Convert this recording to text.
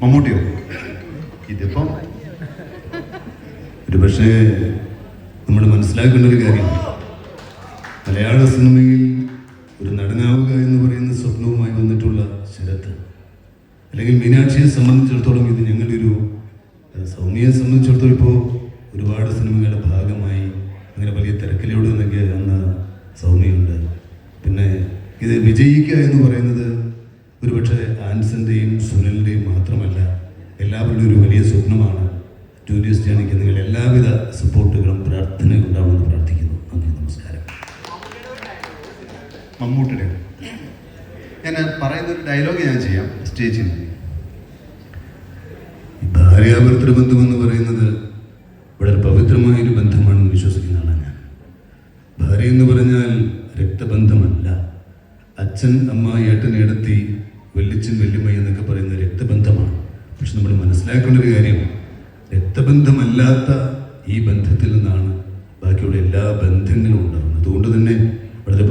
മമ്മൂട്ടിയോ? ഇതിപ്പം ഒരു പക്ഷേ നമ്മൾ മനസ്സിലാക്കേണ്ട ഒരു കാര്യമാണ്, മലയാള സിനിമയിൽ ഒരു നടനാവുക എന്ന് പറയുന്ന സ്വപ്നവുമായി വന്നിട്ടുള്ള ശരത്ത് അല്ലെങ്കിൽ മീനാക്ഷിയെ സംബന്ധിച്ചിടത്തോളം ഇത് ഞങ്ങളുടെ ഒരു, സൗമ്യയെ സംബന്ധിച്ചിടത്തോളം ഇപ്പോൾ ഒരുപാട് സിനിമകളുടെ ഭാഗമായി അങ്ങനെ വലിയ തിരക്കിലൂടെ നിന്നൊക്കെ അന്ന് സൗമ്യയുണ്ട്. പിന്നെ ഇത് വിജയിക്കുക എന്ന് പറയുന്നത് ഒരുപക്ഷെ ആൻസൻ്റെയും സുനിലിൻ്റെയും മാത്രമല്ല, എല്ലാവരുടെയും ഒരു വലിയ സ്വപ്നമാണ്. ജൂലിയസ് ജാനിക്ക് നിങ്ങൾ എല്ലാവിധ സപ്പോർട്ടുകളും പ്രാർത്ഥനയും ഉണ്ടാവുമെന്ന് പ്രാർത്ഥിക്കുന്നു. നന്ദി, നമസ്കാരം. മമ്മൂട്ടിയുടെ ഞാൻ പറയുന്നൊരു ഡയലോഗ് ഞാൻ ചെയ്യാം സ്റ്റേജിൽ. ഭാര്യാഭർത്തൃബന്ധം എന്ന് പറയുന്നത് വളരെ പവിത്രമായൊരു ബന്ധമാണെന്ന് വിശ്വസിക്കുന്ന ആളാണ് ഞാൻ. ഭാര്യ എന്ന് പറഞ്ഞാൽ രക്തബന്ധമല്ല. അച്ഛൻ, അമ്മ, ഏട്ടൻ, ഏടത്തി, വല്യച്ഛൻ, വല്യമ്മ എന്നൊക്കെ പറയുന്ന രക്തബന്ധമാണ്. പക്ഷെ നമ്മൾ മനസ്സിലാക്കേണ്ട ഒരു കാര്യം, രക്തബന്ധമല്ലാത്ത ഈ ബന്ധത്തിൽ നിന്നാണ് ബാക്കിയുള്ള എല്ലാ ബന്ധങ്ങളും ഉണ്ടാകുന്നത്. അതുകൊണ്ട് തന്നെ വളരെ